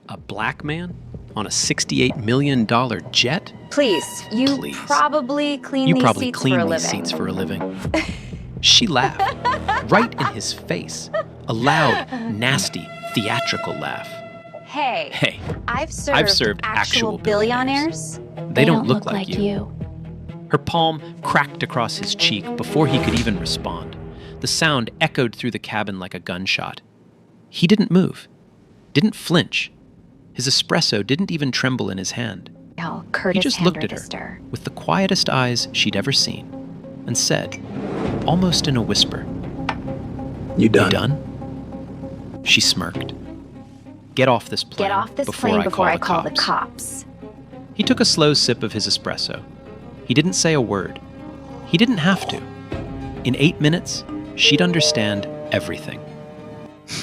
A black man? On a $68 million jet? Please, you Please. probably clean You these probably seats clean for a these living. seats for a living. She laughed, right in his face. A loud, nasty, theatrical laugh. Hey, I've I've served served actual billionaires. They don't look like you. Her palm cracked across his cheek before he could even respond. The sound echoed through the cabin like a gunshot. He didn't move, didn't flinch. His espresso didn't even tremble in his hand. He just looked at her with the quietest eyes she'd ever seen and said, almost in a whisper, "You done?" She smirked. Get off this plane, before I call the cops. He took a slow sip of his espresso. He didn't say a word. He didn't have to. In 8 minutes, she'd understand everything.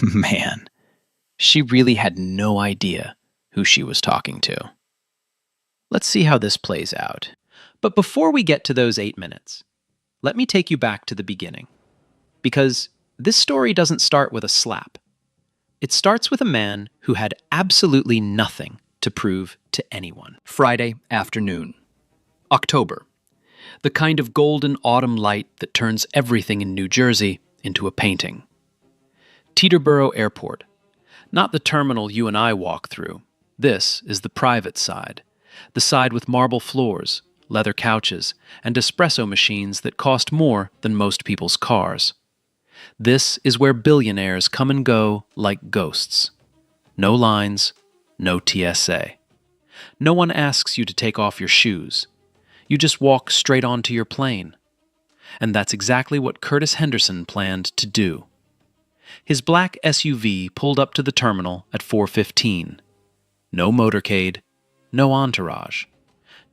Man, she really had no idea who she was talking to. Let's see how this plays out. But before we get to those 8 minutes, let me take you back to the beginning. Because this story doesn't start with a slap. It starts with a man who had absolutely nothing to prove to anyone. Friday afternoon. October. The kind of golden autumn light that turns everything in New Jersey into a painting. Teterboro Airport. Not the terminal you and I walk through. This is the private side. The side with marble floors, leather couches, and espresso machines that cost more than most people's cars. This is where billionaires come and go like ghosts. No lines, no TSA. No one asks you to take off your shoes. You just walk straight onto your plane. And that's exactly what Curtis Henderson planned to do. His black SUV pulled up to the terminal at 4:15. No motorcade, no entourage.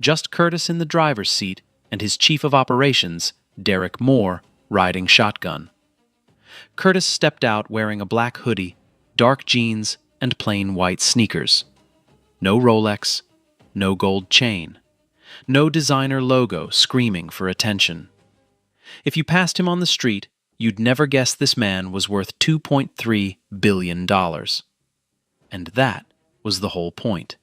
Just Curtis in the driver's seat and his chief of operations, Derek Moore, riding shotgun. Curtis stepped out wearing a black hoodie, dark jeans, and plain white sneakers. No Rolex, no gold chain. No designer logo screaming for attention. If you passed him on the street, you'd never guess this man was worth $2.3 billion. And that was the whole point.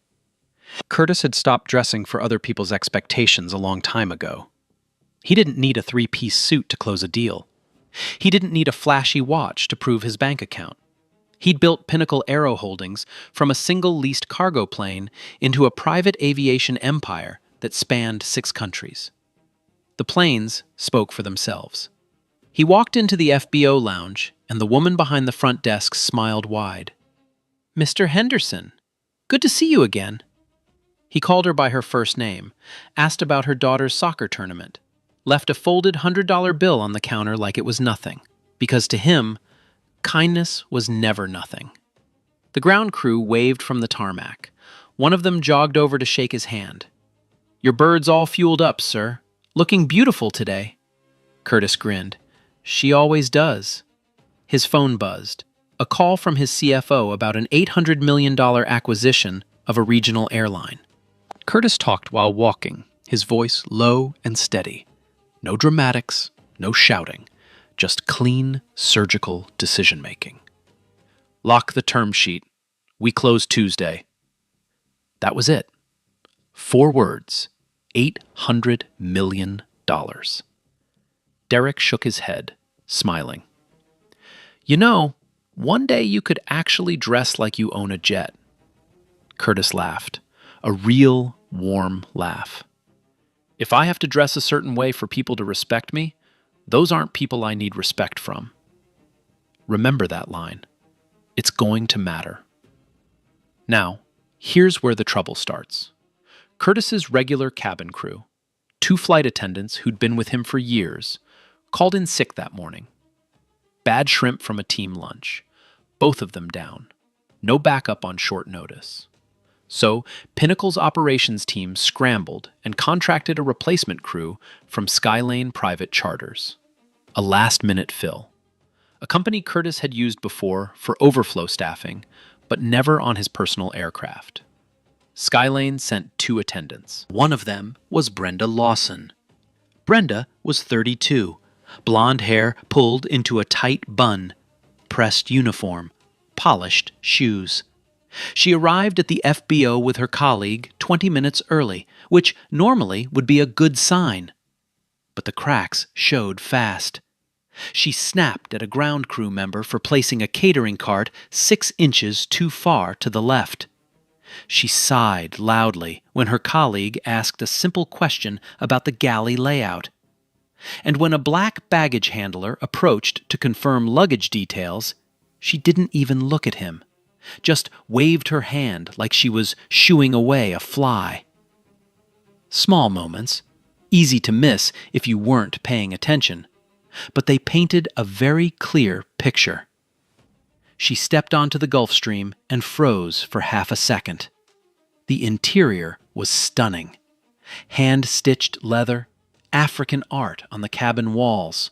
Curtis had stopped dressing for other people's expectations a long time ago. He didn't need a 3-piece suit to close a deal. He didn't need a flashy watch to prove his bank account. He'd built Pinnacle Aero Holdings from a single leased cargo plane into a private aviation empire that spanned 6 countries. The planes spoke for themselves. He walked into the FBO lounge, and the woman behind the front desk smiled wide. "Mr. Henderson, good to see you again." He called her by her first name, asked about her daughter's soccer tournament, left a folded $100 bill on the counter like it was nothing, because to him, kindness was never nothing. The ground crew waved from the tarmac. One of them jogged over to shake his hand. "Your bird's all fueled up, sir. Looking beautiful today." Curtis grinned. "She always does." His phone buzzed. A call from his CFO about an $800 million acquisition of a regional airline. Curtis talked while walking, his voice low and steady. No dramatics, no shouting, just clean, surgical decision-making. "Lock the term sheet. We close Tuesday." That was it. 4 words. $800 million. Derek shook his head, smiling. "You know, one day you could actually dress like you own a jet." Curtis laughed, a real, warm laugh. "If I have to dress a certain way for people to respect me, those aren't people I need respect from." Remember that line. It's going to matter. Now, here's where the trouble starts. Curtis's regular cabin crew, 2 flight attendants who'd been with him for years, called in sick that morning. Bad shrimp from a team lunch, both of them down. No backup on short notice. So, Pinnacle's operations team scrambled and contracted a replacement crew from Skylane Private Charters. A last-minute fill. A company Curtis had used before for overflow staffing, but never on his personal aircraft. Skylane sent 2 attendants. One of them was Brenda Lawson. Brenda was 32, blonde hair pulled into a tight bun, pressed uniform, polished shoes. She arrived at the FBO with her colleague 20 minutes early, which normally would be a good sign. But the cracks showed fast. She snapped at a ground crew member for placing a catering cart 6 inches too far to the left. She sighed loudly when her colleague asked a simple question about the galley layout. And when a black baggage handler approached to confirm luggage details, she didn't even look at him, just waved her hand like she was shooing away a fly. Small moments, easy to miss if you weren't paying attention, but they painted a very clear picture. She stepped onto the Gulf Stream and froze for half a second. The interior was stunning. Hand-stitched leather, African art on the cabin walls,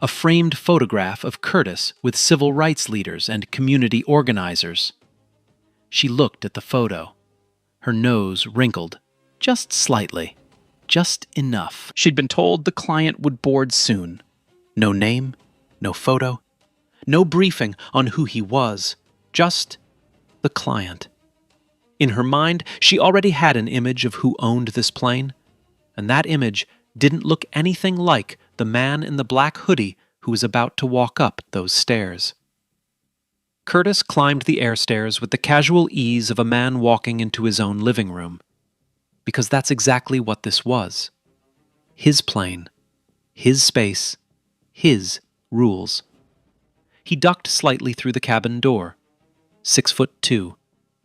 a framed photograph of Curtis with civil rights leaders and community organizers. She looked at the photo. Her nose wrinkled, just slightly, just enough. She'd been told the client would board soon. No name, no photo, no briefing on who he was, just the client. In her mind, she already had an image of who owned this plane, and that image didn't look anything like the man in the black hoodie who was about to walk up those stairs. Curtis climbed the air stairs with the casual ease of a man walking into his own living room, because that's exactly what this was. His plane, his space, his rules. He ducked slightly through the cabin door. 6'2",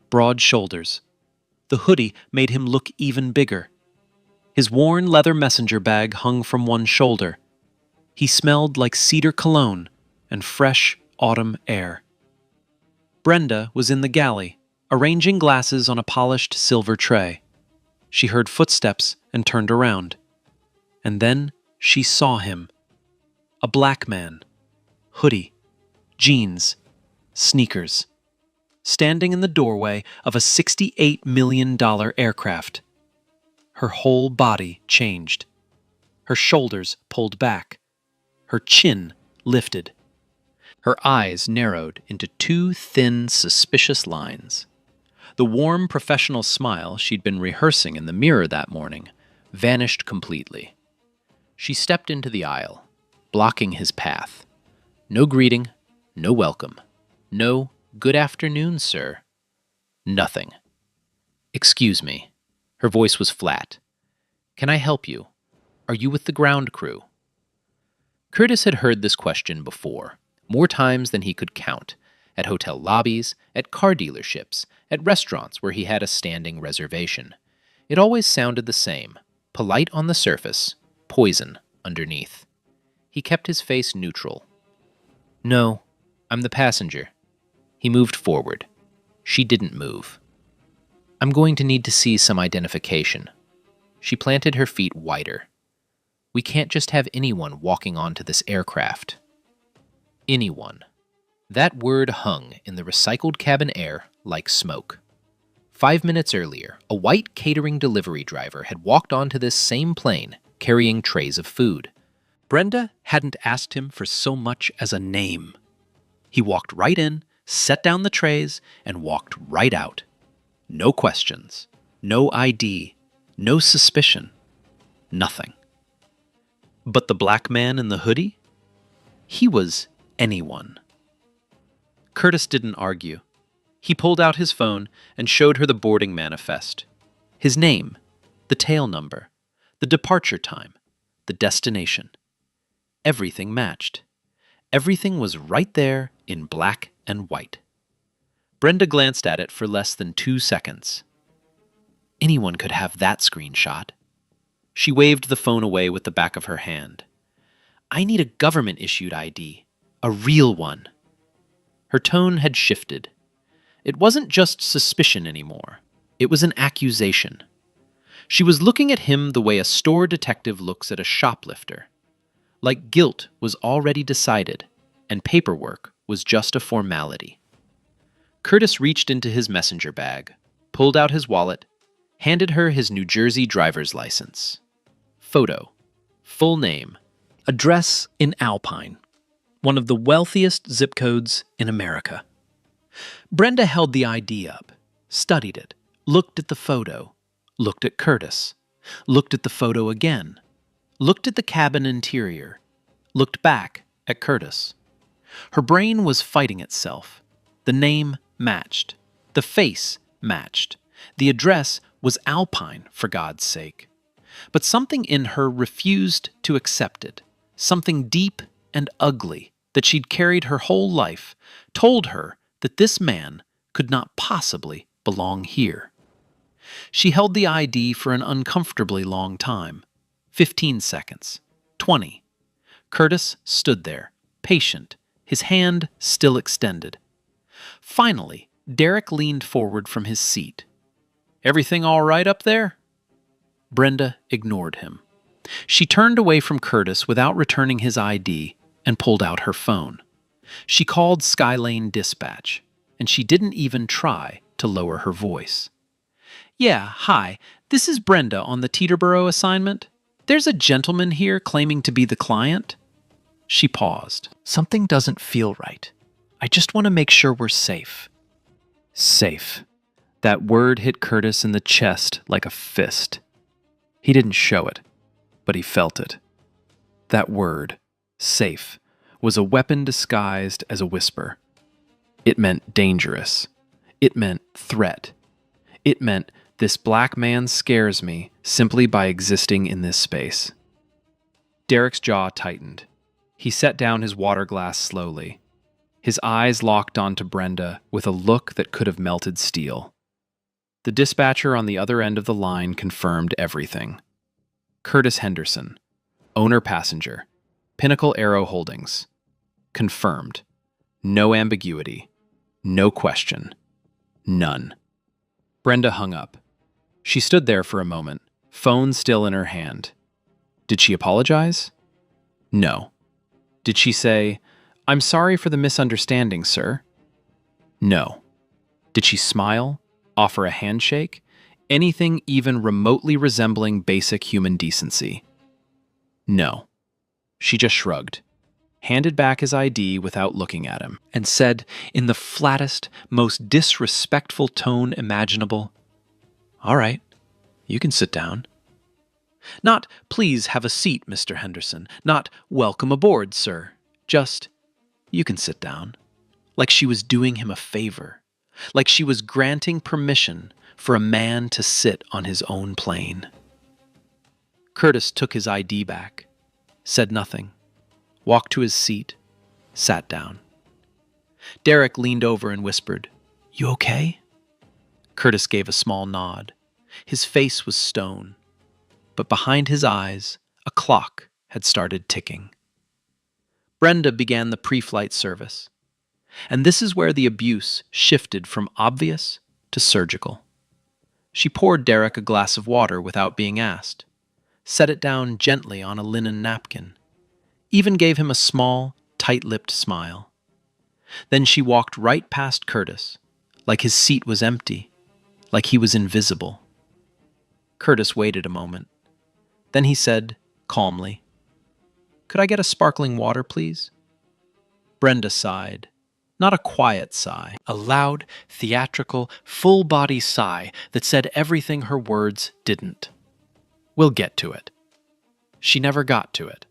broad shoulders. The hoodie made him look even bigger. His worn leather messenger bag hung from one shoulder. He smelled like cedar cologne and fresh autumn air. Brenda was in the galley, arranging glasses on a polished silver tray. She heard footsteps and turned around. And then she saw him. A black man, hoodie, jeans, sneakers, standing in the doorway of a $68 million aircraft. Her whole body changed. Her shoulders pulled back. Her chin lifted. Her eyes narrowed into 2 thin, suspicious lines. The warm, professional smile she'd been rehearsing in the mirror that morning vanished completely. She stepped into the aisle, blocking his path. No greeting, no welcome, no "good afternoon, sir." Nothing. "Excuse me." Her voice was flat. "Can I help you? Are you with the ground crew?" Curtis had heard this question before, more times than he could count, at hotel lobbies, at car dealerships, at restaurants where he had a standing reservation. It always sounded the same, polite on the surface, poison underneath. He kept his face neutral. "No, I'm the passenger." He moved forward. She didn't move. "I'm going to need to see some identification." She planted her feet wider. "We can't just have anyone walking onto this aircraft." Anyone. That word hung in the recycled cabin air like smoke. 5 minutes earlier, a white catering delivery driver had walked onto this same plane carrying trays of food. Brenda hadn't asked him for so much as a name. He walked right in, set down the trays, and walked right out. No questions, no ID, no suspicion, nothing. But the black man in the hoodie? He was anyone. Curtis didn't argue. He pulled out his phone and showed her the boarding manifest. His name, the tail number, the departure time, the destination. Everything matched. Everything was right there in black and white. Brenda glanced at it for less than 2 seconds. Anyone could have that screenshot. She waved the phone away with the back of her hand. "I need a government-issued ID, a real one." Her tone had shifted. It wasn't just suspicion anymore. It was an accusation. She was looking at him the way a store detective looks at a shoplifter. Like guilt was already decided, and paperwork was just a formality. Curtis reached into his messenger bag, pulled out his wallet, handed her his New Jersey driver's license. Photo, full name, address in Alpine, one of the wealthiest zip codes in America. Brenda held the ID up, studied it, looked at the photo, looked at Curtis, looked at the photo again, looked at the cabin interior, looked back at Curtis. Her brain was fighting itself. The name matched. The face matched. The address was Alpine, for God's sake. But something in her refused to accept it. Something deep and ugly that she'd carried her whole life told her that this man could not possibly belong here. She held the ID for an uncomfortably long time. 15 seconds. 20. Curtis stood there, patient, his hand still extended. Finally, Derek leaned forward from his seat. "Everything all right up there?" Brenda ignored him. She turned away from Curtis without returning his ID and pulled out her phone. She called Skylane Dispatch, and she didn't even try to lower her voice. "Yeah, hi, this is Brenda on the Teterboro assignment. There's a gentleman here claiming to be the client." She paused. "Something doesn't feel right. I just want to make sure we're safe." Safe. That word hit Curtis in the chest like a fist. He didn't show it, but he felt it. That word, safe, was a weapon disguised as a whisper. It meant dangerous. It meant threat. It meant this black man scares me simply by existing in this space. Derek's jaw tightened. He set down his water glass slowly. His eyes locked onto Brenda with a look that could have melted steel. The dispatcher on the other end of the line confirmed everything. Curtis Henderson, owner-passenger, Pinnacle Aero Holdings. Confirmed. No ambiguity. No question. None. Brenda hung up. She stood there for a moment, phone still in her hand. Did she apologize? No. Did she say, "I'm sorry for the misunderstanding, sir"? No. Did she smile? Offer a handshake? Anything even remotely resembling basic human decency? No. She just shrugged, handed back his ID without looking at him, and said in the flattest, most disrespectful tone imaginable, "All right, you can sit down." Not, "Please have a seat, Mr. Henderson." Not, "Welcome aboard, sir." Just, "You can sit down." Like she was doing him a favor. Like she was granting permission for a man to sit on his own plane. Curtis took his ID back, said nothing, walked to his seat, sat down. Derek leaned over and whispered, "You okay?" Curtis gave a small nod. His face was stone, but behind his eyes, a clock had started ticking. Brenda began the pre-flight service, and this is where the abuse shifted from obvious to surgical. She poured Derek a glass of water without being asked, set it down gently on a linen napkin, even gave him a small, tight-lipped smile. Then she walked right past Curtis, like his seat was empty, like he was invisible. Curtis waited a moment. Then he said, calmly, "Could I get a sparkling water, please?" Brenda sighed. Not a quiet sigh, a loud, theatrical, full-body sigh that said everything her words didn't. We'll get to it. She never got to it.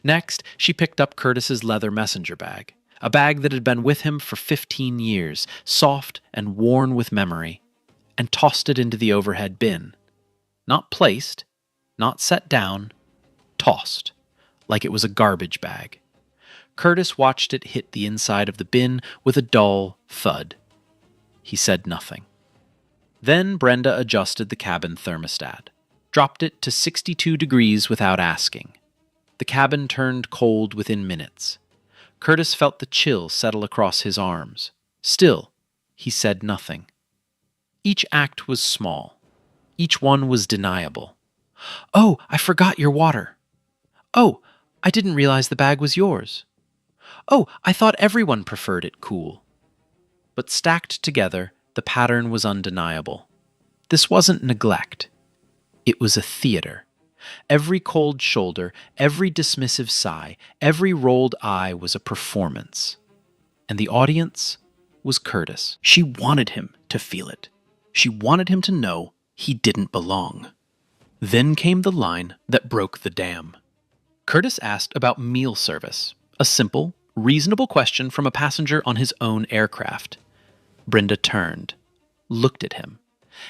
Next, she picked up Curtis's leather messenger bag, a bag that had been with him for 15 years, soft and worn with memory, and tossed it into the overhead bin. Not placed, not set down, tossed, like it was a garbage bag. Curtis watched it hit the inside of the bin with a dull thud. He said nothing. Then Brenda adjusted the cabin thermostat, dropped it to 62 degrees without asking. The cabin turned cold within minutes. Curtis felt the chill settle across his arms. Still, he said nothing. Each act was small. Each one was deniable. "Oh, I forgot your water." "Oh, I didn't realize the bag was yours." "Oh, I thought everyone preferred it cool." But stacked together, the pattern was undeniable. This wasn't neglect. It was a theater. Every cold shoulder, every dismissive sigh, every rolled eye was a performance. And the audience was Curtis. She wanted him to feel it. She wanted him to know he didn't belong. Then came the line that broke the dam. Curtis asked about meal service, a simple, reasonable question from a passenger on his own aircraft. Brenda turned, looked at him,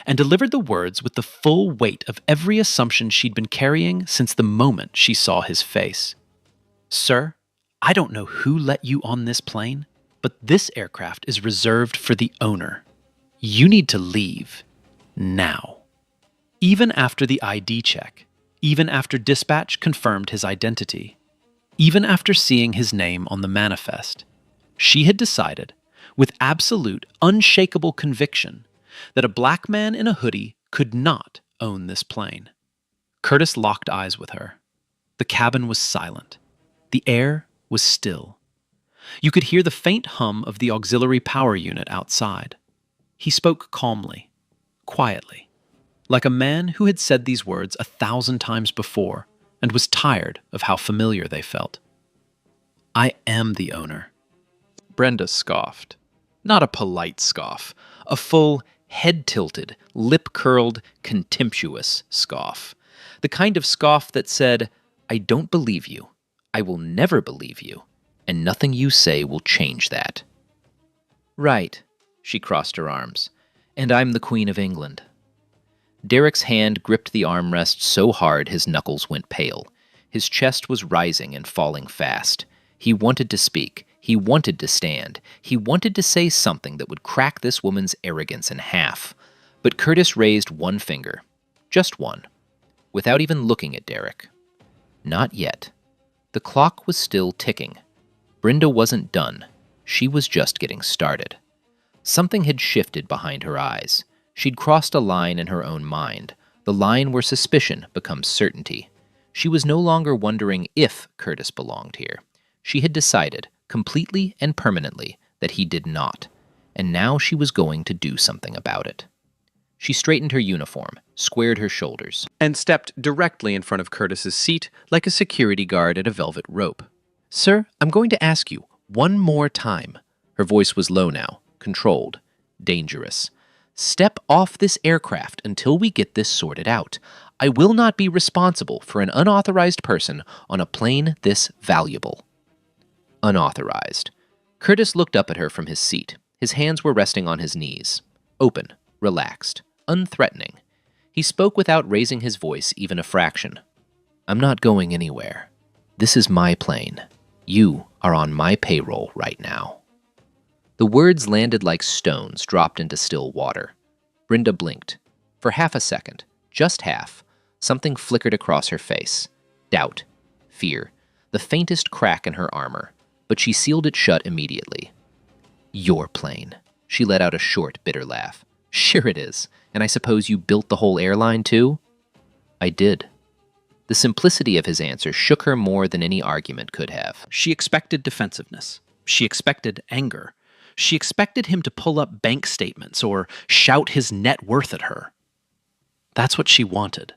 and delivered the words with the full weight of every assumption she'd been carrying since the moment she saw his face. "Sir, I don't know who let you on this plane, but this aircraft is reserved for the owner. You need to leave. Now." Even after the ID check, even after dispatch confirmed his identity, even after seeing his name on the manifest, she had decided, with absolute, unshakable conviction, that a black man in a hoodie could not own this plane. Curtis locked eyes with her. The cabin was silent. The air was still. You could hear the faint hum of the auxiliary power unit outside. He spoke calmly, quietly, like a man who had said these words 1,000 times before and was tired of how familiar they felt. "I am the owner." Brenda scoffed. Not a polite scoff, a full, head-tilted, lip-curled, contemptuous scoff. The kind of scoff that said, "I don't believe you. I will never believe you, and nothing you say will change that." "Right," she crossed her arms, "and I'm the Queen of England." Derek's hand gripped the armrest so hard his knuckles went pale. His chest was rising and falling fast. He wanted to speak. He wanted to stand. He wanted to say something that would crack this woman's arrogance in half. But Curtis raised one finger. Just one. Without even looking at Derek. Not yet. The clock was still ticking. Brenda wasn't done. She was just getting started. Something had shifted behind her eyes. She'd crossed a line in her own mind, the line where suspicion becomes certainty. She was no longer wondering if Curtis belonged here. She had decided, completely and permanently, that he did not, and now she was going to do something about it. She straightened her uniform, squared her shoulders, and stepped directly in front of Curtis's seat like a security guard at a velvet rope. "Sir, I'm going to ask you one more time." Her voice was low now, controlled, dangerous. "Step off this aircraft until we get this sorted out. I will not be responsible for an unauthorized person on a plane this valuable." Unauthorized. Curtis looked up at her from his seat. His hands were resting on his knees. Open, relaxed, unthreatening. He spoke without raising his voice even a fraction. "I'm not going anywhere. This is my plane. You are on my payroll right now." The words landed like stones dropped into still water. Brenda blinked. For half a second, just half, something flickered across her face. Doubt, fear, the faintest crack in her armor, but she sealed it shut immediately. "Your plane." She let out a short, bitter laugh. "Sure it is. And I suppose you built the whole airline, too?" "I did." The simplicity of his answer shook her more than any argument could have. She expected defensiveness. She expected anger. She expected him to pull up bank statements or shout his net worth at her. That's what she wanted.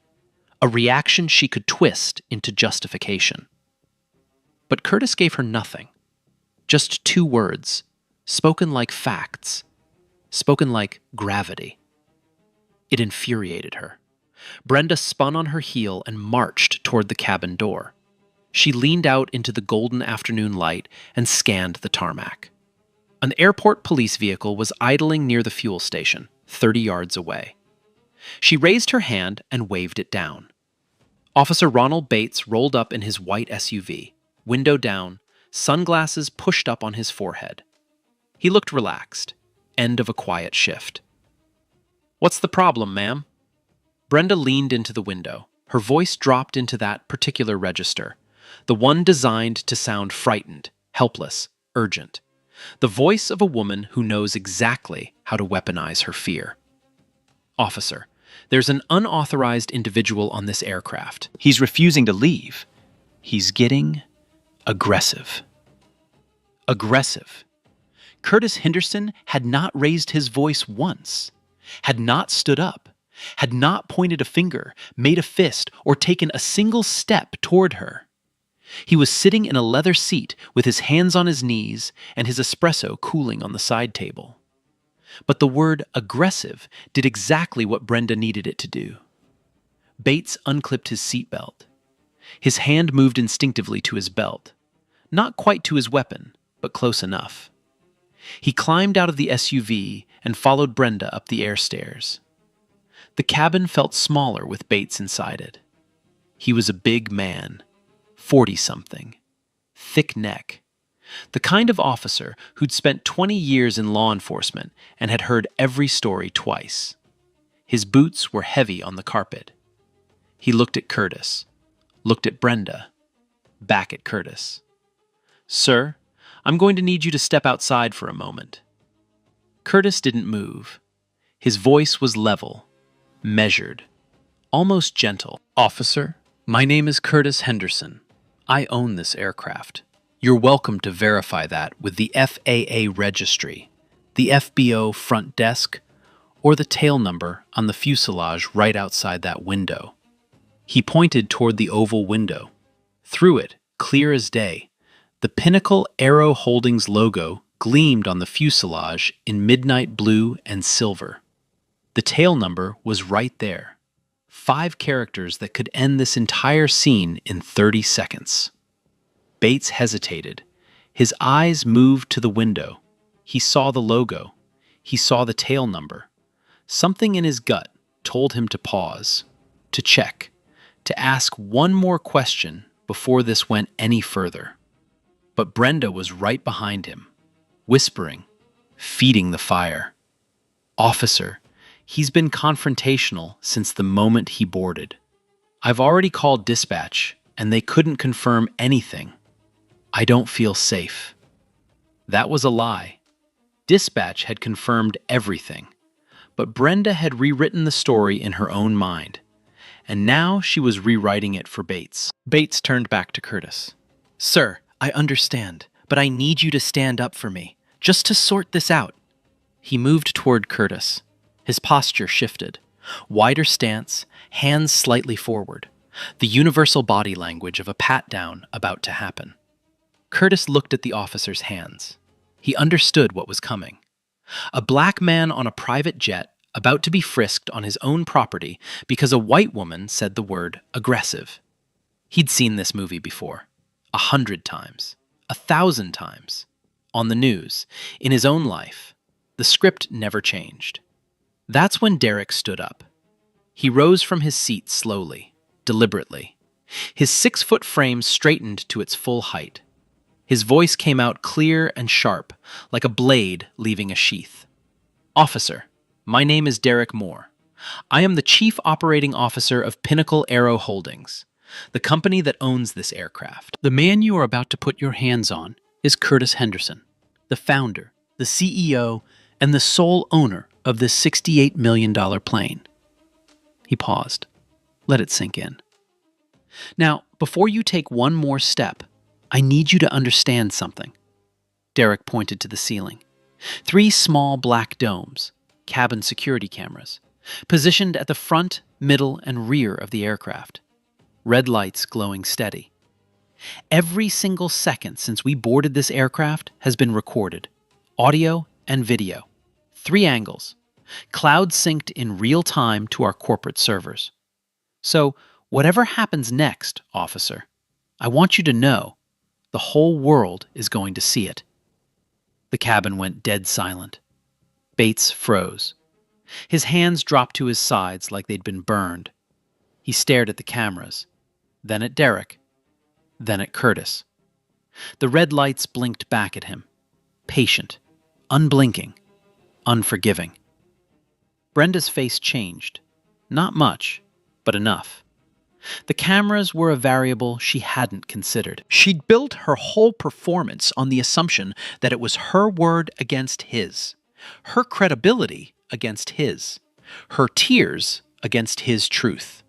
A reaction she could twist into justification. But Curtis gave her nothing. Just 2 words, spoken like facts, spoken like gravity. It infuriated her. Brenda spun on her heel and marched toward the cabin door. She leaned out into the golden afternoon light and scanned the tarmac. An airport police vehicle was idling near the fuel station, 30 yards away. She raised her hand and waved it down. Officer Ronald Bates rolled up in his white SUV, window down, sunglasses pushed up on his forehead. He looked relaxed, end of a quiet shift. "What's the problem, ma'am?" Brenda leaned into the window. Her voice dropped into that particular register, the one designed to sound frightened, helpless, urgent. The voice of a woman who knows exactly how to weaponize her fear. "Officer, there's an unauthorized individual on this aircraft. He's refusing to leave. He's getting aggressive." Aggressive. Curtis Henderson had not raised his voice once, had not stood up, had not pointed a finger, made a fist, or taken a single step toward her. He was sitting in a leather seat with his hands on his knees and his espresso cooling on the side table. But the word aggressive did exactly what Brenda needed it to do. Bates unclipped his seatbelt. His hand moved instinctively to his belt. Not quite to his weapon, but close enough. He climbed out of the SUV and followed Brenda up the air stairs. The cabin felt smaller with Bates inside it. He was a big man, 40-something, thick neck, the kind of officer who'd spent 20 years in law enforcement and had heard every story twice. His boots were heavy on the carpet. He looked at Curtis, looked at Brenda, back at Curtis. "Sir, I'm going to need you to step outside for a moment." Curtis didn't move. His voice was level, measured, almost gentle. "Officer, my name is Curtis Henderson. I own this aircraft. You're welcome to verify that with the FAA registry, the FBO front desk, or the tail number on the fuselage right outside that window." He pointed toward the oval window. Through it, clear as day, the Pinnacle Aero Holdings logo gleamed on the fuselage in midnight blue and silver. The tail number was right there. 5 characters that could end this entire scene in 30 seconds. Bates hesitated. His eyes moved to the window. He saw the logo. He saw the tail number. Something in his gut told him to pause, to check, to ask one more question before this went any further. But Brenda was right behind him, whispering, feeding the fire. "Officer, he's been confrontational since the moment he boarded. I've already called dispatch, and they couldn't confirm anything. I don't feel safe." That was a lie. Dispatch had confirmed everything, but Brenda had rewritten the story in her own mind, and now she was rewriting it for Bates. Bates turned back to Curtis. "Sir, I understand, but I need you to stand up for me, just to sort this out." He moved toward Curtis. His posture shifted. Wider stance, hands slightly forward. The universal body language of a pat-down about to happen. Curtis looked at the officer's hands. He understood what was coming. A black man on a private jet about to be frisked on his own property because a white woman said the word aggressive. He'd seen this movie before. 100 times. 1,000 times. On the news. In his own life. The script never changed. That's when Derek stood up. He rose from his seat slowly, deliberately. His 6-foot frame straightened to its full height. His voice came out clear and sharp, like a blade leaving a sheath. "Officer, my name is Derek Moore. I am the Chief Operating Officer of Pinnacle Aero Holdings, the company that owns this aircraft. The man you are about to put your hands on is Curtis Henderson, the founder, the CEO, and the sole owner of this $68 million plane." He paused. Let it sink in. "Now, before you take one more step, I need you to understand something." Derek pointed to the ceiling. 3 small black domes, cabin security cameras, positioned at the front, middle, and rear of the aircraft. Red lights glowing steady. Every single second since we boarded this aircraft has been recorded, audio and video. 3 angles, cloud synced in real time to our corporate servers. So, whatever happens next, officer, I want you to know the whole world is going to see it. The cabin went dead silent. Bates froze. His hands dropped to his sides like they'd been burned. He stared at the cameras, then at Derek, then at Curtis. The red lights blinked back at him, patient, unblinking, unforgiving. Brenda's face changed. Not much, but enough. The cameras were a variable she hadn't considered. She'd built her whole performance on the assumption that it was her word against his, her credibility against his, her tears against his truth.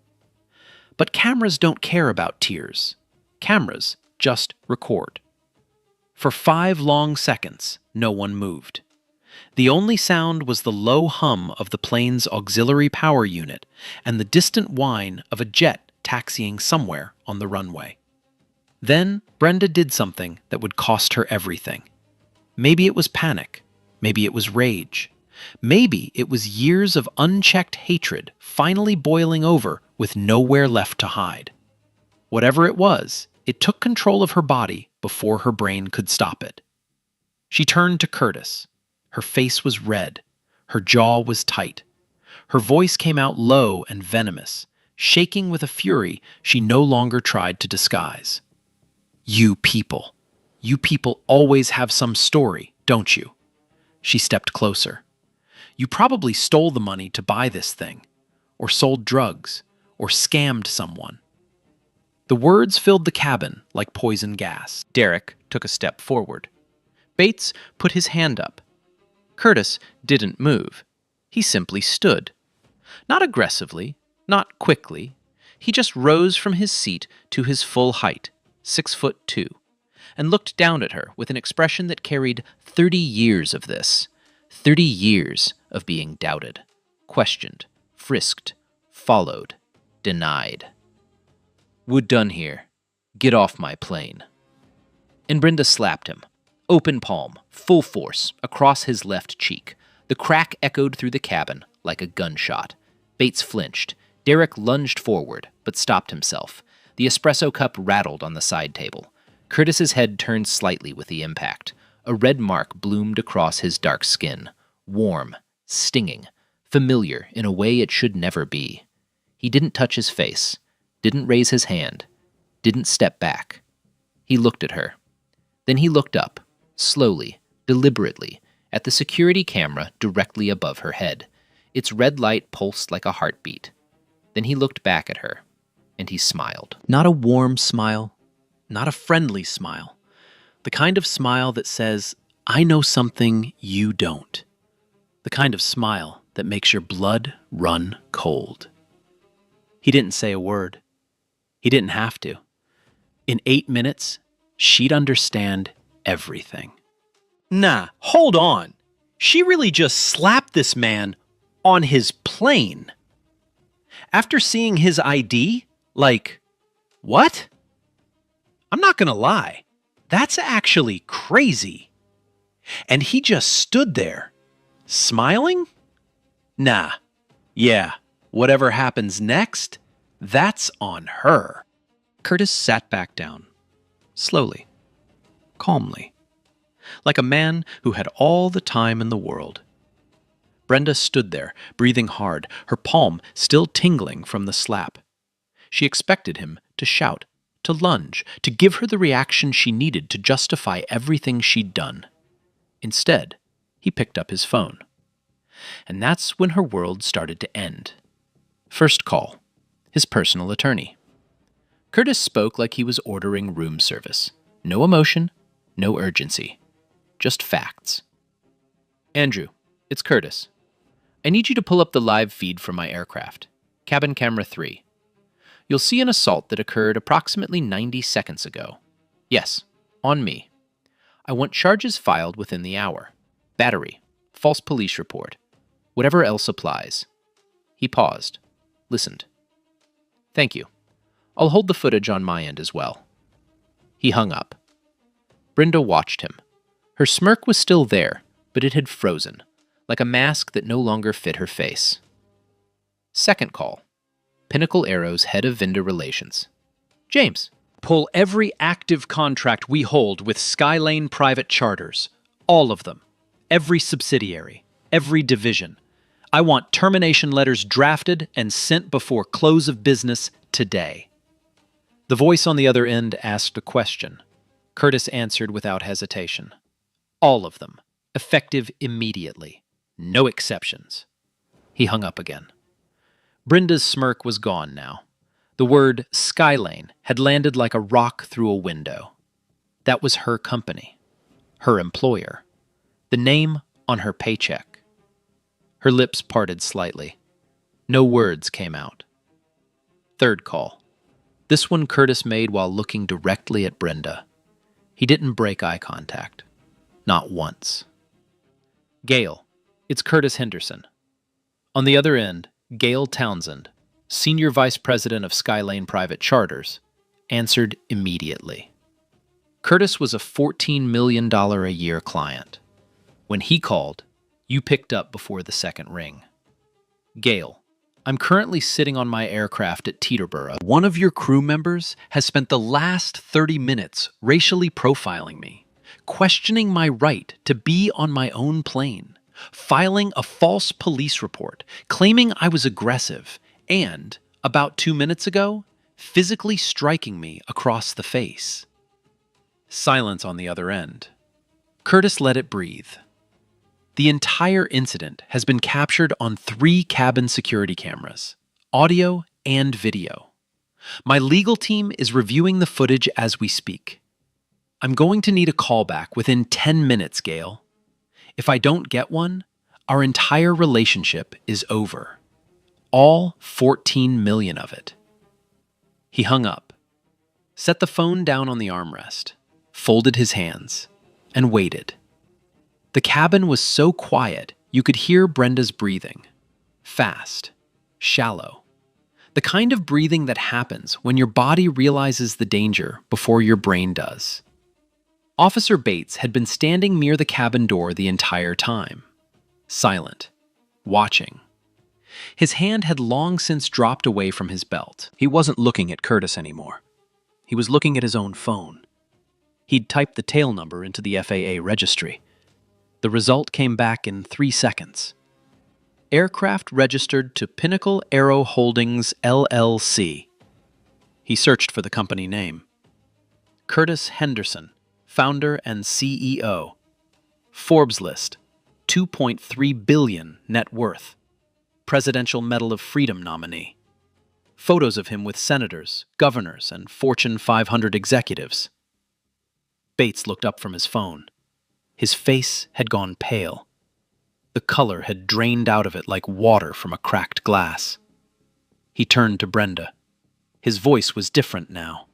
But cameras don't care about tears. Cameras just record. For 5 long seconds, no one moved. The only sound was the low hum of the plane's auxiliary power unit and the distant whine of a jet taxiing somewhere on the runway. Then Brenda did something that would cost her everything. Maybe it was panic. Maybe it was rage. Maybe it was years of unchecked hatred finally boiling over with nowhere left to hide. Whatever it was, it took control of her body before her brain could stop it. She turned to Curtis. Her face was red. Her jaw was tight. Her voice came out low and venomous, shaking with a fury she no longer tried to disguise. You people always have some story, don't you? She stepped closer. You probably stole the money to buy this thing, or sold drugs, or scammed someone. The words filled the cabin like poison gas. Derek took a step forward. Bates put his hand up. Curtis didn't move. He simply stood. Not aggressively, not quickly. He just rose from his seat to his full height, 6'2", and looked down at her with an expression that carried 30 years of this. 30 years of being doubted, questioned, frisked, followed, denied. Wood done here. Get off my plane. And Brenda slapped him, open palm, full force, across his left cheek. The crack echoed through the cabin like a gunshot. Bates flinched. Derek lunged forward, but stopped himself. The espresso cup rattled on the side table. Curtis's head turned slightly with the impact. A red mark bloomed across his dark skin. Warm, stinging, familiar in a way it should never be. He didn't touch his face, didn't raise his hand, didn't step back. He looked at her. Then he looked up, slowly, deliberately, at the security camera directly above her head. Its red light pulsed like a heartbeat. Then he looked back at her, and he smiled. Not a warm smile, not a friendly smile. The kind of smile that says, I know something you don't. The kind of smile that makes your blood run cold. He didn't say a word. He didn't have to. In 8 minutes, she'd understand everything. Nah, hold on. She really just slapped this man on his plane. After seeing his ID, like, what? I'm not gonna lie. That's actually crazy. And he just stood there, smiling? Nah. Yeah, whatever happens next, that's on her. Curtis sat back down, slowly, calmly, like a man who had all the time in the world. Brenda stood there, breathing hard, her palm still tingling from the slap. She expected him to shout, to lunge, to give her the reaction she needed to justify everything she'd done. Instead, he picked up his phone. And that's when her world started to end. First call, his personal attorney. Curtis spoke like he was ordering room service. No emotion, no urgency. Just facts. Andrew, it's Curtis. I need you to pull up the live feed from my aircraft. Cabin camera 3. You'll see an assault that occurred approximately 90 seconds ago. Yes, on me. I want charges filed within the hour. Battery, false police report, whatever else applies. He paused, listened. Thank you. I'll hold the footage on my end as well. He hung up. Brenda watched him. Her smirk was still there, but it had frozen, like a mask that no longer fit her face. Second call. Pinnacle Aero's head of vendor relations. James. Pull every active contract we hold with Skylane Private Charters. All of them. Every subsidiary. Every division. I want termination letters drafted and sent before close of business today. The voice on the other end asked a question. Curtis answered without hesitation. All of them. Effective immediately. No exceptions. He hung up again. Brenda's smirk was gone now. The word Skylane had landed like a rock through a window. That was her company. Her employer. The name on her paycheck. Her lips parted slightly. No words came out. Third call. This one Curtis made while looking directly at Brenda. He didn't break eye contact. Not once. Gail, it's Curtis Henderson. On the other end, Gail Townsend, Senior Vice President of Skylane Private Charters, answered immediately. Curtis was a $14 million a year client. When he called, you picked up before the second ring. Gail, I'm currently sitting on my aircraft at Teterboro. One of your crew members has spent the last 30 minutes racially profiling me, questioning my right to be on my own plane, filing a false police report, claiming I was aggressive, and, about 2 minutes ago, physically striking me across the face. Silence on the other end. Curtis let it breathe. The entire incident has been captured on 3 cabin security cameras, audio and video. My legal team is reviewing the footage as we speak. I'm going to need a callback within 10 minutes, Gail. If I don't get one, our entire relationship is over. All 14 million of it. He hung up, set the phone down on the armrest, folded his hands, and waited. The cabin was so quiet you could hear Brenda's breathing. Fast, shallow. The kind of breathing that happens when your body realizes the danger before your brain does. Officer Bates had been standing near the cabin door the entire time. Silent, watching. His hand had long since dropped away from his belt. He wasn't looking at Curtis anymore. He was looking at his own phone. He'd typed the tail number into the FAA registry. The result came back in 3 seconds. Aircraft registered to Pinnacle Aero Holdings, LLC. He searched for the company name. Curtis Henderson, founder and CEO. Forbes list, 2.3 billion net worth. Presidential Medal of Freedom nominee. Photos of him with senators, governors, and Fortune 500 executives. Bates looked up from his phone. His face had gone pale. The color had drained out of it like water from a cracked glass. He turned to Brenda. His voice was different now.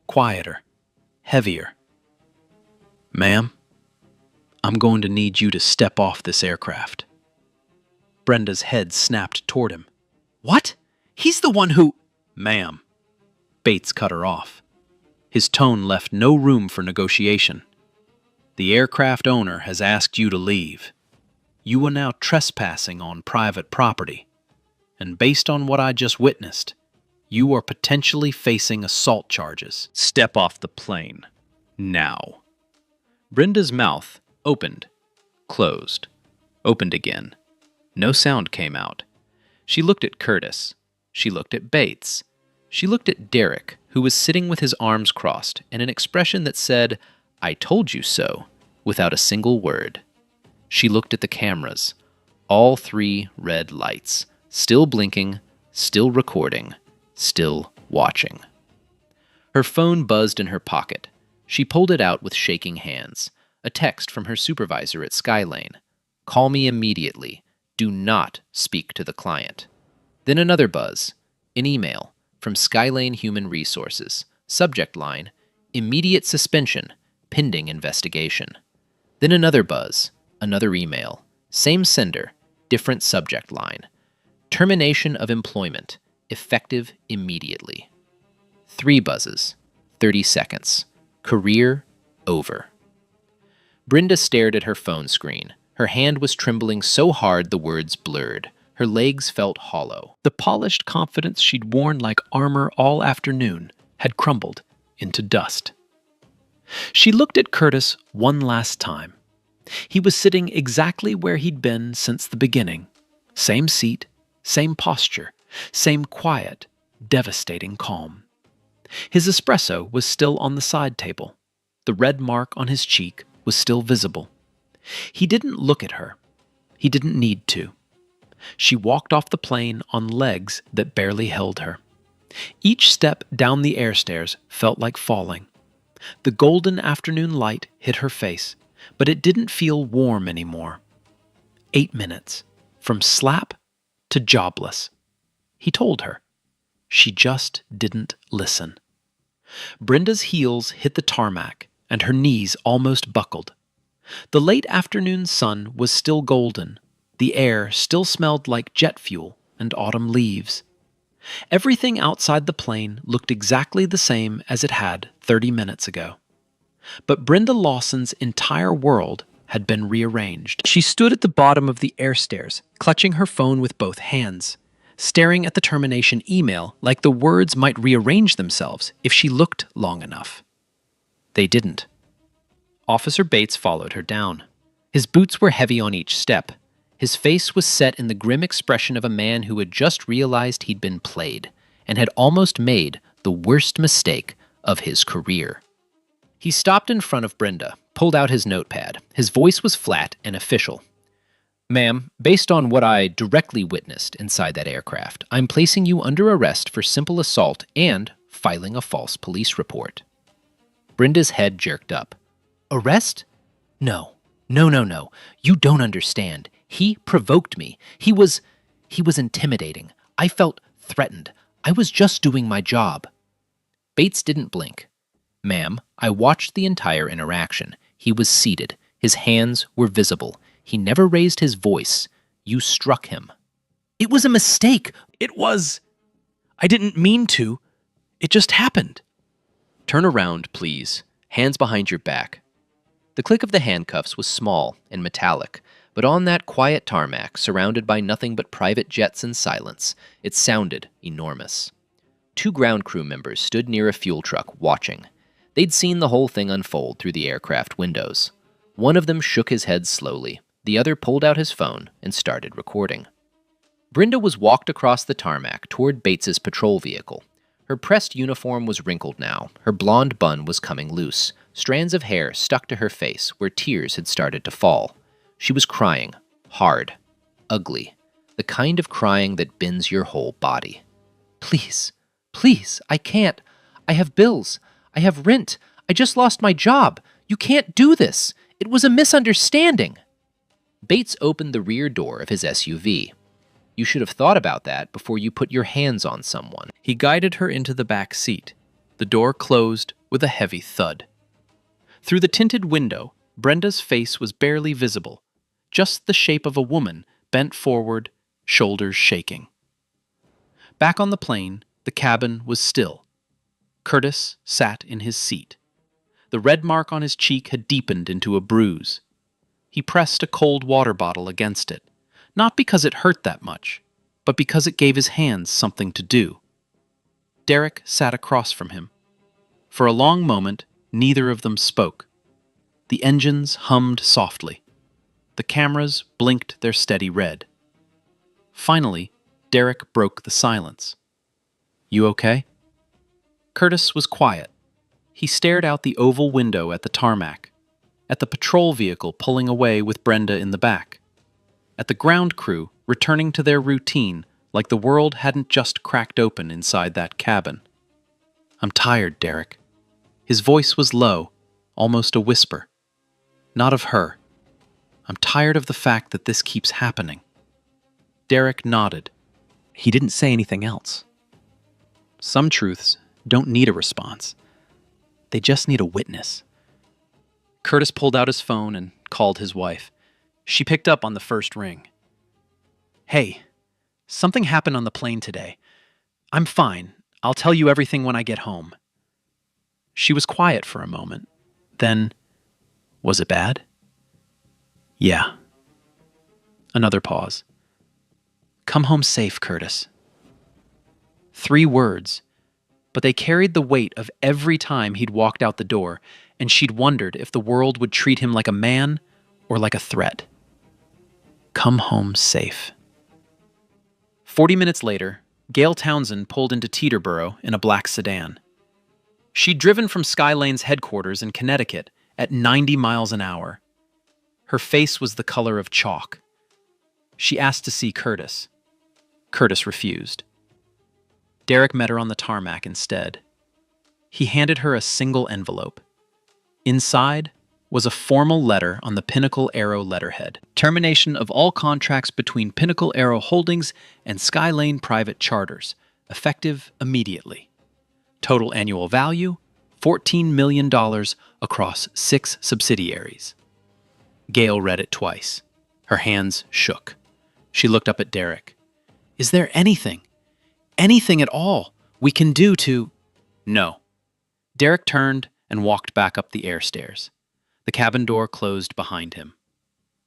Quieter. Heavier. Ma'am, I'm going to need you to step off this aircraft. Brenda's head snapped toward him. What? He's the one who... Ma'am. Bates cut her off. His tone left no room for negotiation. The aircraft owner has asked you to leave. You are now trespassing on private property. And based on what I just witnessed, you are potentially facing assault charges. Step off the plane. Now. Brenda's mouth opened, closed, opened again. No sound came out. She looked at Curtis. She looked at Bates. She looked at Derek, who was sitting with his arms crossed and an expression that said, I told you so, without a single word. She looked at the cameras, all 3 red lights, still blinking, still recording, still watching. Her phone buzzed in her pocket. She pulled it out with shaking hands. A text from her supervisor at Skylane. Call me immediately. Do not speak to the client. Then another buzz. An email from Skylane Human Resources. Subject line, immediate suspension, pending investigation. Then another buzz, another email. Same sender, different subject line. Termination of employment, effective immediately. 3 buzzes, 30 seconds. Career over. Brenda stared at her phone screen. Her hand was trembling so hard the words blurred. Her legs felt hollow. The polished confidence she'd worn like armor all afternoon had crumbled into dust. She looked at Curtis one last time. He was sitting exactly where he'd been since the beginning. Same seat, same posture, same quiet, devastating calm. His espresso was still on the side table. The red mark on his cheek was still visible. He didn't look at her. He didn't need to. She walked off the plane on legs that barely held her. Each step down the air stairs felt like falling. The golden afternoon light hit her face, but it didn't feel warm anymore. 8 minutes, from slap to jobless. He told her. She just didn't listen. Brenda's heels hit the tarmac, and her knees almost buckled. The late afternoon sun was still golden. The air still smelled like jet fuel and autumn leaves. Everything outside the plane looked exactly the same as it had 30 minutes ago. But Brenda Lawson's entire world had been rearranged. She stood at the bottom of the air stairs, clutching her phone with both hands, staring at the termination email like the words might rearrange themselves if she looked long enough. They didn't. Officer Bates followed her down. His boots were heavy on each step. His face was set in the grim expression of a man who had just realized he'd been played and had almost made the worst mistake of his career. He stopped in front of Brenda, pulled out his notepad. His voice was flat and official. "Ma'am, based on what I directly witnessed inside that aircraft, I'm placing you under arrest for simple assault and filing a false police report." Brenda's head jerked up. "Arrest? No. No. You don't understand. He provoked me. He was intimidating. I felt threatened. I was just doing my job." Bates didn't blink. "Ma'am, I watched the entire interaction. He was seated. His hands were visible. He never raised his voice. You struck him." "It was a mistake. I didn't mean to. It just happened." "Turn around, please. Hands behind your back." The click of the handcuffs was small and metallic, but on that quiet tarmac, surrounded by nothing but private jets and silence, it sounded enormous. 2 ground crew members stood near a fuel truck, watching. They'd seen the whole thing unfold through the aircraft windows. One of them shook his head slowly. The other pulled out his phone and started recording. Brenda was walked across the tarmac toward Bates's patrol vehicle. Her pressed uniform was wrinkled now. Her blonde bun was coming loose. Strands of hair stuck to her face where tears had started to fall. She was crying, hard, ugly, the kind of crying that bends your whole body. Please, I can't. I have bills. I have rent. I just lost my job. You can't do this. It was a misunderstanding." Bates opened the rear door of his SUV. "You should have thought about that before you put your hands on someone." He guided her into the back seat. The door closed with a heavy thud. Through the tinted window, Brenda's face was barely visible, just the shape of a woman bent forward, shoulders shaking. Back on the plane, the cabin was still. Curtis sat in his seat. The red mark on his cheek had deepened into a bruise. He pressed a cold water bottle against it, not because it hurt that much, but because it gave his hands something to do. Derek sat across from him. For a long moment, neither of them spoke. The engines hummed softly. The cameras blinked their steady red. Finally, Derek broke the silence. "You okay?" Curtis was quiet. He stared out the oval window at the tarmac, at the patrol vehicle pulling away with Brenda in the back, at the ground crew returning to their routine like the world hadn't just cracked open inside that cabin. "I'm tired, Derek." His voice was low, almost a whisper. "Not of her. I'm tired of the fact that this keeps happening." Derek nodded. He didn't say anything else. Some truths don't need a response. They just need a witness. Curtis pulled out his phone and called his wife. She picked up on the first ring. "Hey, something happened on the plane today. I'm fine. I'll tell you everything when I get home." She was quiet for a moment. Then, "Was it bad?" "Yeah." Another pause. "Come home safe, Curtis." 3 words, but they carried the weight of every time he'd walked out the door, and she'd wondered if the world would treat him like a man or like a threat. Come home safe. 40 minutes later, Gail Townsend pulled into Teterboro in a black sedan. She'd driven from Skylane's headquarters in Connecticut at 90 miles an hour. Her face was the color of chalk. She asked to see Curtis. Curtis refused. Derek met her on the tarmac instead. He handed her a single envelope. Inside was a formal letter on the Pinnacle Aero letterhead. Termination of all contracts between Pinnacle Aero Holdings and Skylane Private Charters, effective immediately. Total annual value, $14 million across 6 subsidiaries. Gail read it twice. Her hands shook. She looked up at Derek. "Is there anything at all we can do to—" "No." Derek turned and walked back up the air stairs. The cabin door closed behind him.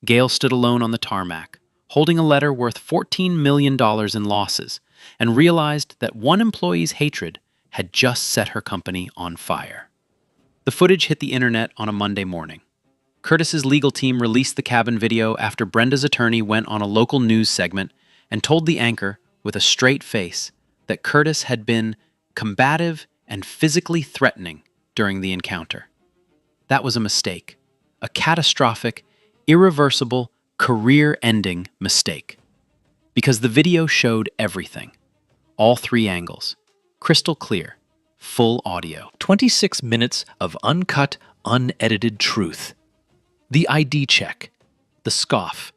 Gale stood alone on the tarmac, holding a letter worth $14 million in losses, and realized that one employee's hatred had just set her company on fire. The footage hit the internet on a Monday morning. Curtis's legal team released the cabin video after Brenda's attorney went on a local news segment and told the anchor with a straight face that Curtis had been combative and physically threatening during the encounter. That was a mistake, a catastrophic, irreversible, career-ending mistake. Because the video showed everything. All three angles. Crystal clear. Full audio. 26 minutes of uncut, unedited truth. The ID check. The scoff.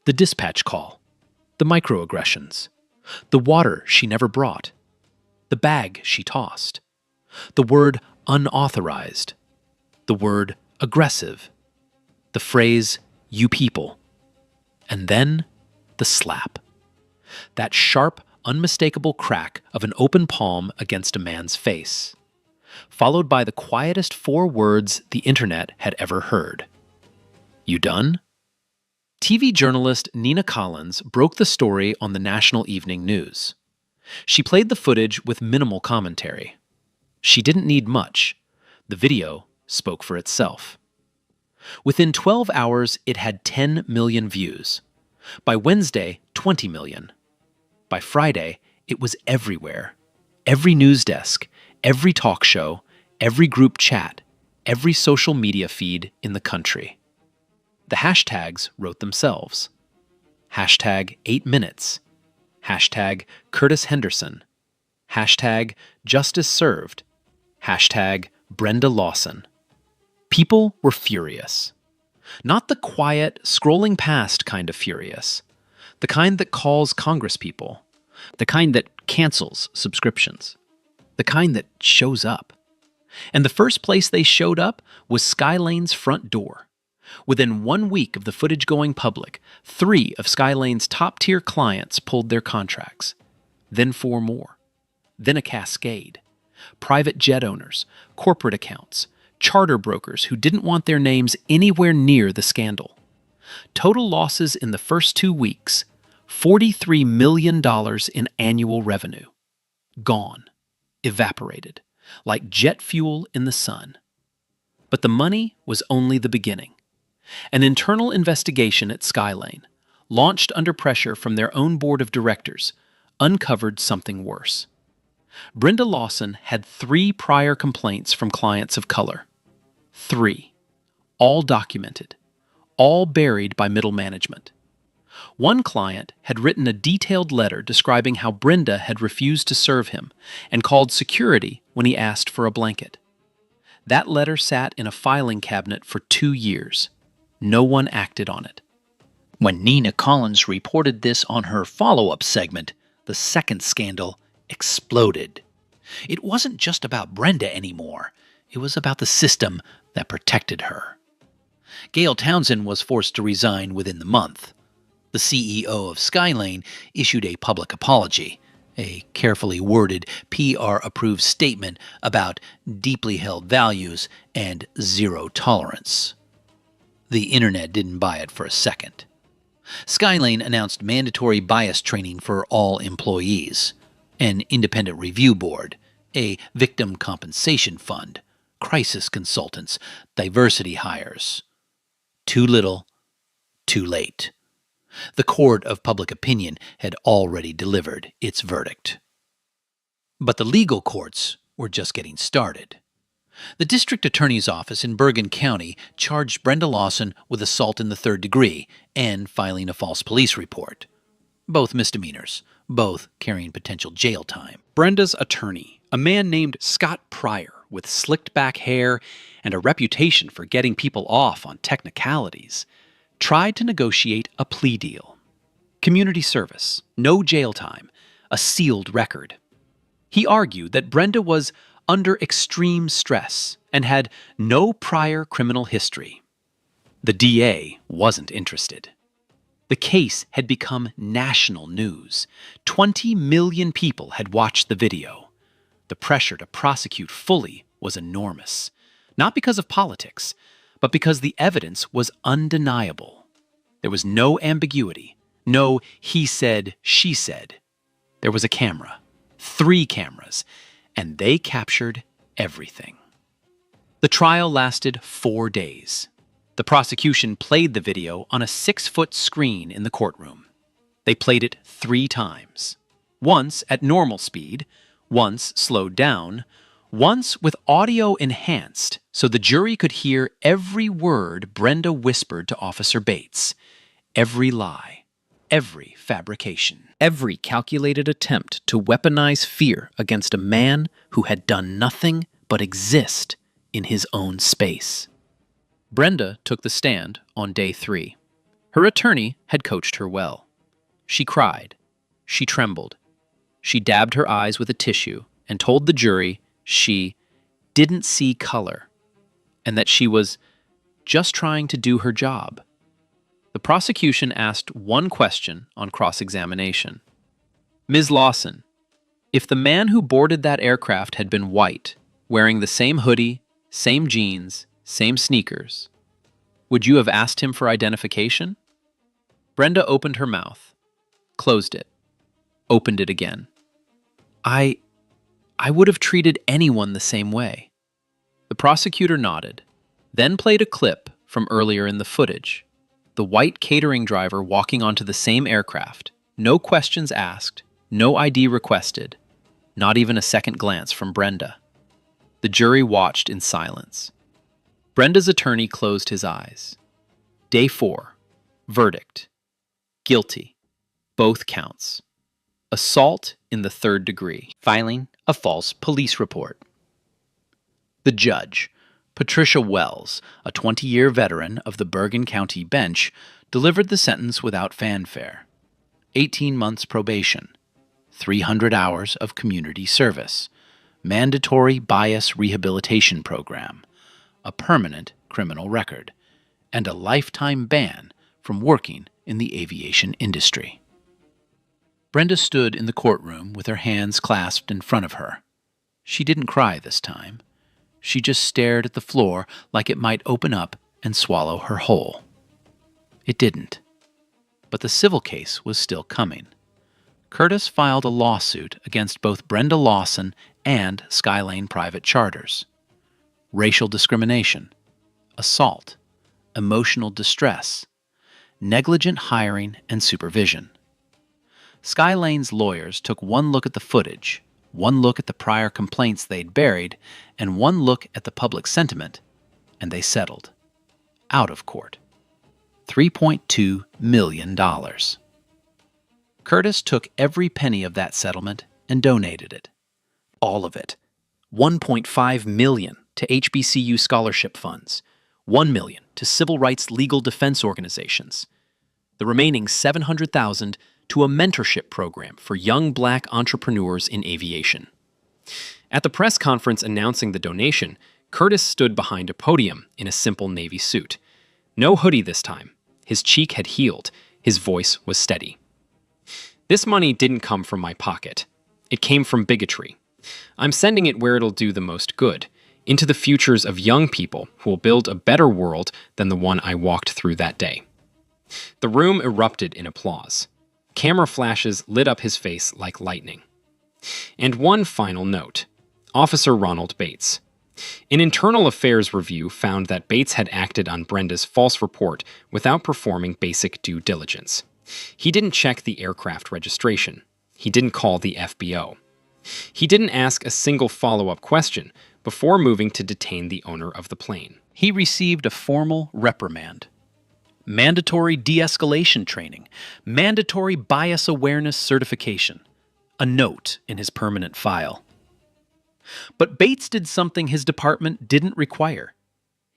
The dispatch call. The microaggressions. The water she never brought. The bag she tossed. The word unauthorized. The word aggressive. The phrase, "you people." And then the slap. That sharp, unmistakable crack of an open palm against a man's face, followed by the quietest 4 words the internet had ever heard. You done? TV journalist Nina Collins broke the story on the National Evening News. She played the footage with minimal commentary. She didn't need much. The video spoke for itself. Within 12 hours, it had 10 million views. By Wednesday, 20 million. By Friday, it was everywhere. Every news desk, every talk show, every group chat, every social media feed in the country. The hashtags wrote themselves. Hashtag 8 minutes. Hashtag Curtis Henderson. Hashtag Justice Served. Hashtag Brenda Lawson. People were furious. Not the quiet, scrolling past kind of furious. The kind that calls congresspeople. The kind that cancels subscriptions. The kind that shows up. And the first place they showed up was Skylane's front door. Within 1 week of the footage going public, 3 of Skylane's top-tier clients pulled their contracts. Then 4 more. Then a cascade. Private jet owners, corporate accounts, charter brokers who didn't want their names anywhere near the scandal. Total losses in the first 2 weeks, $43 million in annual revenue. Gone. Evaporated. Like jet fuel in the sun. But the money was only the beginning. An internal investigation at Skylane, launched under pressure from their own board of directors, uncovered something worse. Brenda Lawson had 3 prior complaints from clients of color. 3. All documented. All buried by middle management. One client had written a detailed letter describing how Brenda had refused to serve him and called security when he asked for a blanket. That letter sat in a filing cabinet for 2 years. No one acted on it. When Nina Collins reported this on her follow-up segment, the second scandal exploded. It wasn't just about Brenda anymore. It was about the system that protected her. Gail Townsend was forced to resign within the month. The CEO of Skylane issued a public apology, a carefully worded, PR-approved statement about deeply held values and zero tolerance. The internet didn't buy it for a second. Skylane announced mandatory bias training for all employees, an independent review board, a victim compensation fund, crisis consultants, diversity hires. Too little, too late. The court of public opinion had already delivered its verdict. But the legal courts were just getting started. The district attorney's office in Bergen County charged Brenda Lawson with assault in the 3rd degree and filing a false police report. Both misdemeanors, both carrying potential jail time. Brenda's attorney, a man named Scott Pryor with slicked back hair and a reputation for getting people off on technicalities, tried to negotiate a plea deal. Community service, no jail time, a sealed record. He argued that Brenda was under extreme stress and had no prior criminal history. The DA wasn't interested. The case had become national news. 20 million people had watched the video. The pressure to prosecute fully was enormous. Not because of politics, but because the evidence was undeniable. There was no ambiguity, no he said, she said. There was a camera, 3 cameras, and they captured everything. The trial lasted 4 days. The prosecution played the video on a 6-foot screen in the courtroom. They played it 3 times. Once at normal speed, once slowed down, once with audio enhanced so the jury could hear every word Brenda whispered to Officer Bates, every lie, every fabrication, every calculated attempt to weaponize fear against a man who had done nothing but exist in his own space. Brenda took the stand on day 3. Her attorney had coached her well. She cried. She trembled. She dabbed her eyes with a tissue and told the jury she didn't see color and that she was just trying to do her job. The prosecution asked one question on cross-examination. Ms. Lawson, if the man who boarded that aircraft had been white, wearing the same hoodie, same jeans, same sneakers, would you have asked him for identification? Brenda opened her mouth, closed it, opened it again. I would have treated anyone the same way. The prosecutor nodded, then played a clip from earlier in the footage. The white catering driver walking onto the same aircraft, no questions asked, no ID requested, not even a second glance from Brenda. The jury watched in silence. Brenda's attorney closed his eyes. Day 4. Verdict. Guilty. Both counts. Assault in the 3rd degree. Filing a false police report. The judge, Patricia Wells, a 20-year veteran of the Bergen County bench, delivered the sentence without fanfare. 18 months probation, 300 hours of community service, mandatory bias rehabilitation program, a permanent criminal record, and a lifetime ban from working in the aviation industry. Brenda stood in the courtroom with her hands clasped in front of her. She didn't cry this time. She just stared at the floor like it might open up and swallow her whole. It didn't. But the civil case was still coming. Curtis filed a lawsuit against both Brenda Lawson and Skylane Private Charters. Racial discrimination, assault, emotional distress, negligent hiring and supervision. Skylane's lawyers took one look at the footage, one look at the prior complaints they'd buried, and one look at the public sentiment, and they settled. Out of court. $3.2 million. Curtis took every penny of that settlement and donated it. All of it. $1.5 million to HBCU scholarship funds, $1 million to civil rights legal defense organizations, the remaining $700,000 to a mentorship program for young black entrepreneurs in aviation. At the press conference announcing the donation, Curtis stood behind a podium in a simple navy suit. No hoodie this time. His cheek had healed. His voice was steady. This money didn't come from my pocket. It came from bigotry. I'm sending it where it'll do the most good, into the futures of young people who will build a better world than the one I walked through that day. The room erupted in applause. Camera flashes lit up his face like lightning. And one final note. Officer Ronald Bates. An internal affairs review found that Bates had acted on Brenda's false report without performing basic due diligence. He didn't check the aircraft registration. He didn't call the FBO. He didn't ask a single follow-up question before moving to detain the owner of the plane. He received a formal reprimand. Mandatory de-escalation training, mandatory bias awareness certification, a note in his permanent file. But Bates did something his department didn't require.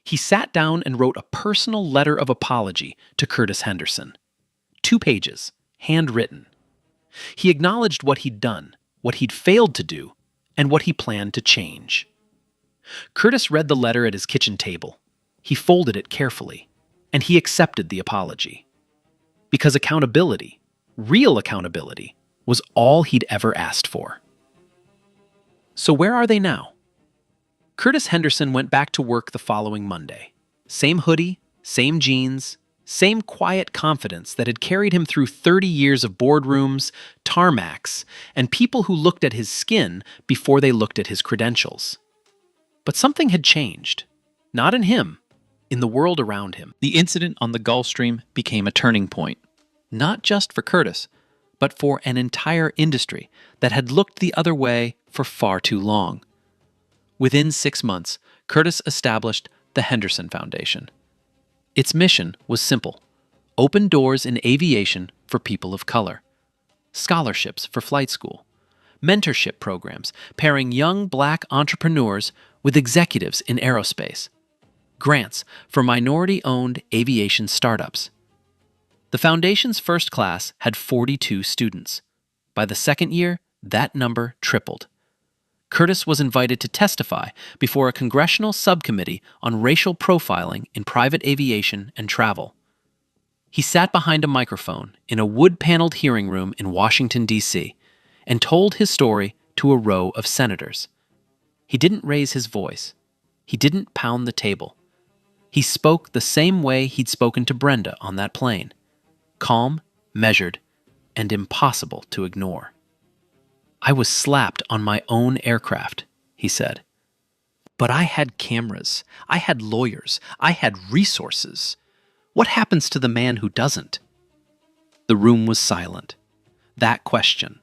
He sat down and wrote a personal letter of apology to Curtis Henderson. 2 pages, handwritten. He acknowledged what he'd done, what he'd failed to do, and what he planned to change. Curtis read the letter at his kitchen table. He folded it carefully. And he accepted the apology. Because accountability, real accountability, was all he'd ever asked for. So where are they now? Curtis Henderson went back to work the following Monday. Same hoodie, same jeans, same quiet confidence that had carried him through 30 years of boardrooms, tarmacs, and people who looked at his skin before they looked at his credentials. But something had changed. Not in him, in the world around him. The incident on the Gulf Stream became a turning point, not just for Curtis, but for an entire industry that had looked the other way for far too long. Within 6 months, Curtis established the Henderson Foundation. Its mission was simple: open doors in aviation for people of color, scholarships for flight school, mentorship programs pairing young black entrepreneurs with executives in aerospace, grants for minority-owned aviation startups. The foundation's first class had 42 students. By the second year, that number tripled. Curtis was invited to testify before a congressional subcommittee on racial profiling in private aviation and travel. He sat behind a microphone in a wood-paneled hearing room in Washington, D.C., and told his story to a row of senators. He didn't raise his voice. He didn't pound the table. He spoke the same way he'd spoken to Brenda on that plane: calm, measured, and impossible to ignore. "I was slapped on my own aircraft," he said. "But I had cameras, I had lawyers, I had resources. What happens to the man who doesn't?" The room was silent. That question,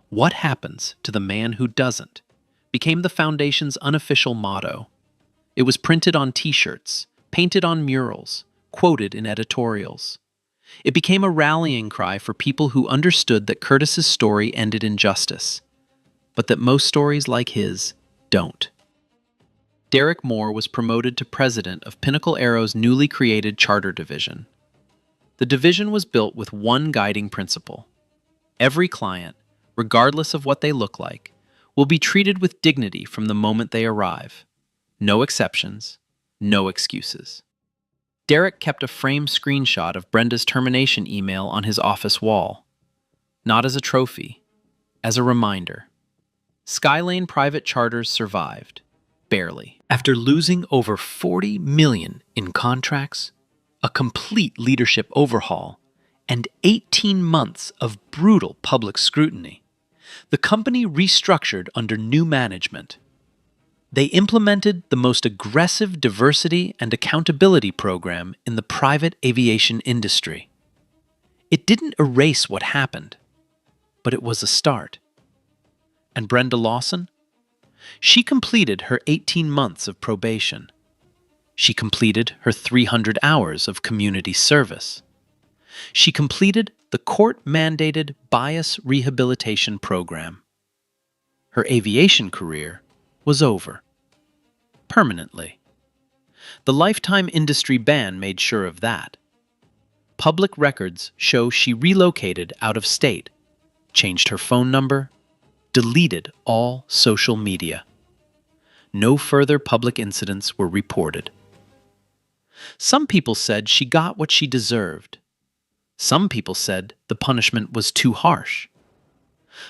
"What happens to the man who doesn't?" became the foundation's unofficial motto. It was printed on T-shirts, painted on murals, quoted in editorials. It became a rallying cry for people who understood that Curtis's story ended in justice, but that most stories like his don't. Derek Moore was promoted to president of Pinnacle Aero's newly created charter division. The division was built with one guiding principle: every client, regardless of what they look like, will be treated with dignity from the moment they arrive. No exceptions, no excuses. Derek kept a framed screenshot of Brenda's termination email on his office wall. Not as a trophy, as a reminder. Skylane private charters survived, barely. After losing over $40 million in contracts, a complete leadership overhaul, and 18 months of brutal public scrutiny, the company restructured under new management. They implemented the most aggressive diversity and accountability program in the private aviation industry. It didn't erase what happened, but it was a start. And Brenda Lawson? She completed her 18 months of probation. She completed her 300 hours of community service. She completed the court-mandated bias rehabilitation program. Her aviation career was over. Permanently. The lifetime industry ban made sure of that. Public records show she relocated out of state, changed her phone number, deleted all social media. No further public incidents were reported. Some people said she got what she deserved. Some people said the punishment was too harsh.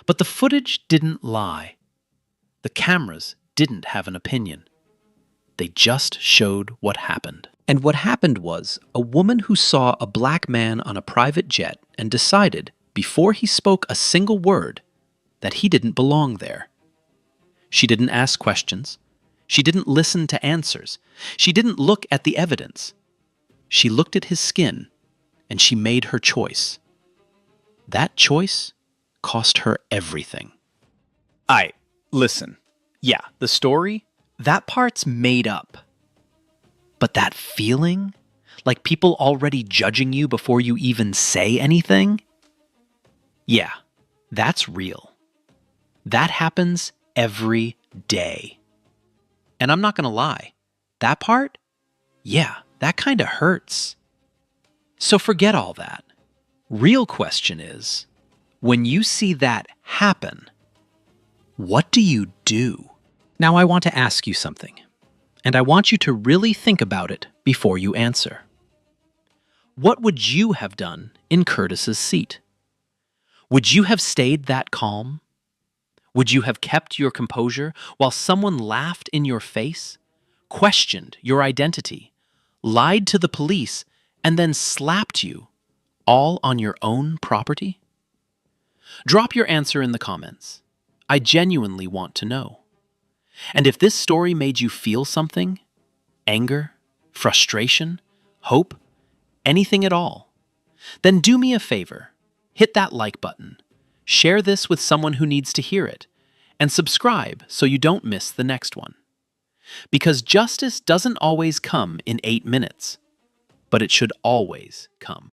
But the footage didn't lie. The cameras didn't have an opinion. They just showed what happened. And what happened was a woman who saw a black man on a private jet and decided, before he spoke a single word, that he didn't belong there. She didn't ask questions. She didn't listen to answers. She didn't look at the evidence. She looked at his skin, and she made her choice. That choice cost her everything. Listen. Yeah, the story, that part's made up. But that feeling, like people already judging you before you even say anything? Yeah, that's real. That happens every day. And I'm not gonna lie, that part? Yeah, that kinda hurts. So forget all that. Real question is, when you see that happen, what do you do? Now I want to ask you something, and I want you to really think about it before you answer. What would you have done in Curtis's seat? Would you have stayed that calm? Would you have kept your composure while someone laughed in your face, questioned your identity, lied to the police, and then slapped you, all on your own property? Drop your answer in the comments. I genuinely want to know. And if this story made you feel something, anger, frustration, hope, anything at all, then do me a favor. Hit that like button, share this with someone who needs to hear it, and subscribe so you don't miss the next one. Because justice doesn't always come in 8 minutes, but it should always come.